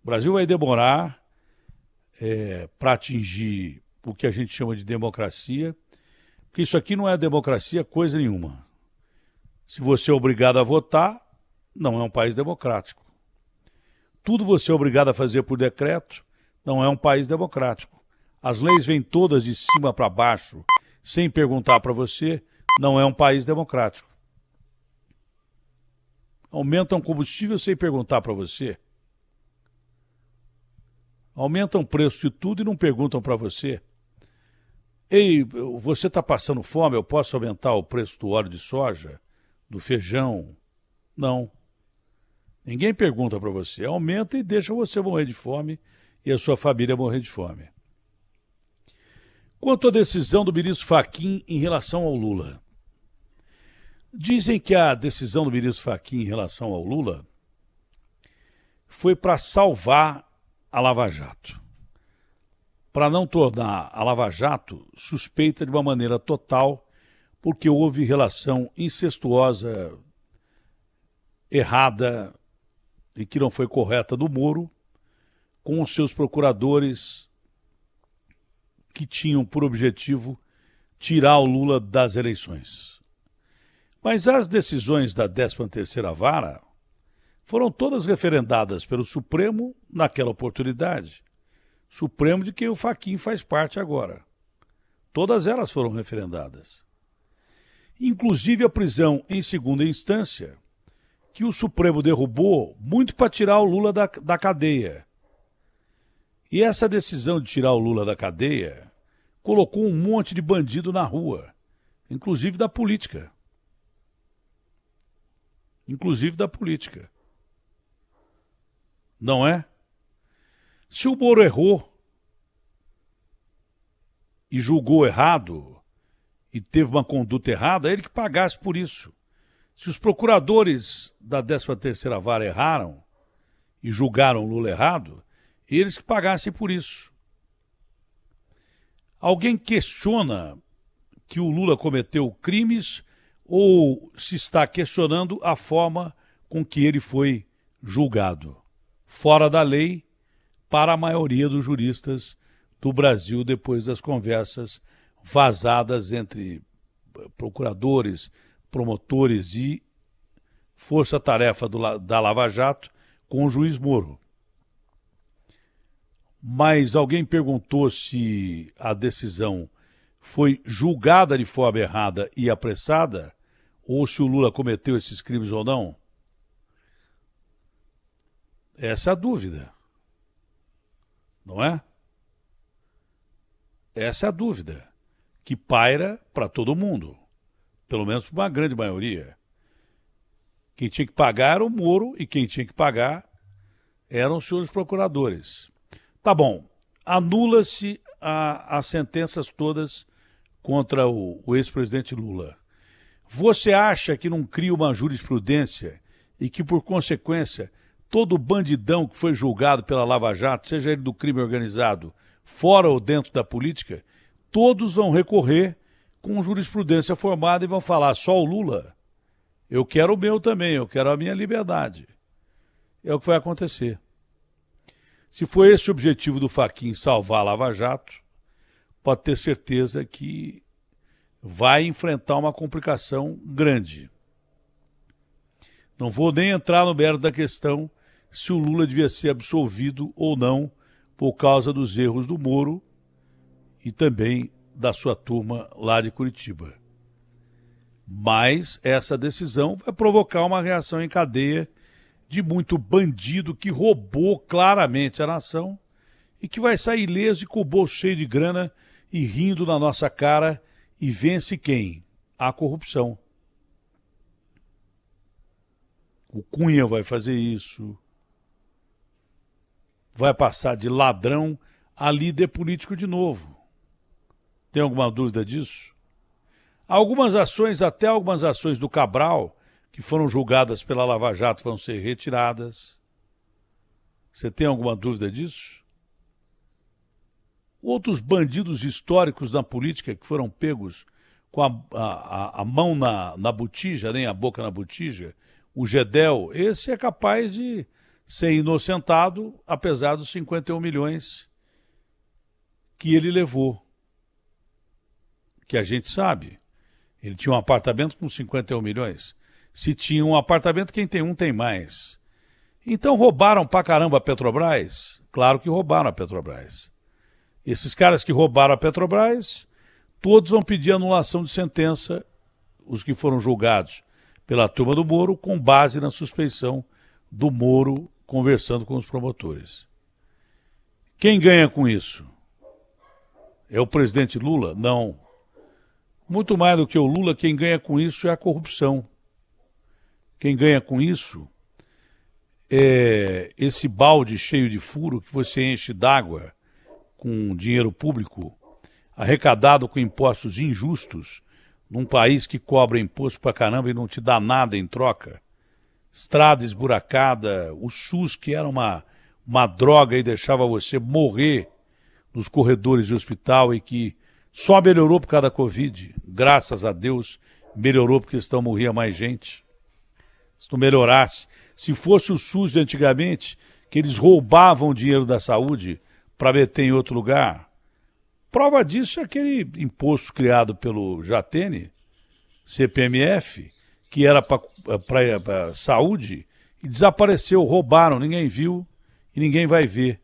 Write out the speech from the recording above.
Brasil vai demorar para atingir o que a gente chama de democracia, porque isso aqui não é democracia coisa nenhuma. Se você é obrigado a votar, não é um país democrático. Tudo você é obrigado a fazer por decreto, não é um país democrático. As leis vêm todas de cima para baixo, sem perguntar para você, não é um país democrático. Aumentam combustível sem perguntar para você. Aumentam o preço de tudo e não perguntam para você. Ei, você está passando fome, eu posso aumentar o preço do óleo de soja, do feijão? Não. Ninguém pergunta para você. Aumenta e deixa você morrer de fome e a sua família morrer de fome. Quanto à decisão do ministro Fachin em relação ao Lula. Dizem que a decisão do ministro Fachin em relação ao Lula foi para salvar a Lava Jato, para não tornar a Lava Jato suspeita de uma maneira total, porque houve relação incestuosa, errada e que não foi correta do Moro com os seus procuradores que tinham por objetivo tirar o Lula das eleições. Mas as decisões da 13ª Vara foram todas referendadas pelo Supremo naquela oportunidade. Supremo de quem o Fachin faz parte agora. Todas elas foram referendadas. Inclusive a prisão em segunda instância, que o Supremo derrubou muito para tirar o Lula da cadeia. E essa decisão de tirar o Lula da cadeia colocou um monte de bandido na rua, inclusive da política. Não é? Se o Moro errou e julgou errado e teve uma conduta errada, é ele que pagasse por isso. Se os procuradores da 13ª Vara erraram e julgaram o Lula errado, eles que pagassem por isso. Alguém questiona que o Lula cometeu crimes ou se está questionando a forma com que ele foi julgado? Fora da lei, para a maioria dos juristas do Brasil, depois das conversas vazadas entre procuradores, promotores e força-tarefa da Lava Jato com o juiz Moro. Mas alguém perguntou se a decisão foi julgada de forma errada e apressada, ou se o Lula cometeu esses crimes ou não? Essa é a dúvida. Não é? Essa é a dúvida que paira para todo mundo, pelo menos para uma grande maioria. Quem tinha que pagar era o Moro e quem tinha que pagar eram os senhores procuradores. Tá bom, anula-se as sentenças todas contra o ex-presidente Lula. Você acha que não cria uma jurisprudência e que, por consequência, todo bandidão que foi julgado pela Lava Jato, seja ele do crime organizado, fora ou dentro da política, todos vão recorrer com jurisprudência formada e vão falar: só o Lula? Eu quero o meu também, eu quero a minha liberdade. É o que vai acontecer. Se for esse o objetivo do Fachin, salvar a Lava Jato, pode ter certeza que vai enfrentar uma complicação grande. Não vou nem entrar no mérito da questão se o Lula devia ser absolvido ou não por causa dos erros do Moro e também da sua turma lá de Curitiba. Mas essa decisão vai provocar uma reação em cadeia de muito bandido que roubou claramente a nação e que vai sair ileso e com o bolso cheio de grana e rindo na nossa cara, e vence quem? A corrupção. O Cunha vai fazer isso. Vai passar de ladrão a líder político de novo. Tem alguma dúvida disso? Algumas ações, até algumas ações do Cabral, que foram julgadas pela Lava Jato, vão ser retiradas. Você tem alguma dúvida disso? Outros bandidos históricos na política que foram pegos com a mão na botija, nem a boca na botija, o Gedel, esse é capaz de ser inocentado, apesar dos 51 milhões que ele levou. Que a gente sabe. Ele tinha um apartamento com 51 milhões. Se tinha um apartamento, quem tem um tem mais. Então roubaram pra caramba a Petrobras? Claro que roubaram a Petrobras. Esses caras que roubaram a Petrobras, todos vão pedir anulação de sentença, os que foram julgados pela turma do Moro, com base na suspeição do Moro conversando com os promotores. Quem ganha com isso? É o presidente Lula? Não. Muito mais do que o Lula, quem ganha com isso é a corrupção. Quem ganha com isso é esse balde cheio de furo que você enche d'água com dinheiro público, arrecadado com impostos injustos, num país que cobra imposto pra caramba e não te dá nada em troca. Estrada esburacada, o SUS, que era uma droga e deixava você morrer nos corredores de hospital e que só melhorou por causa da Covid. Graças a Deus, melhorou porque senão morria mais gente. Se não melhorasse, se fosse o SUS de antigamente, que eles roubavam o dinheiro da saúde para meter em outro lugar. Prova disso é aquele imposto criado pelo Jatene, CPMF, que era para saúde, e desapareceu, roubaram, ninguém viu e ninguém vai ver.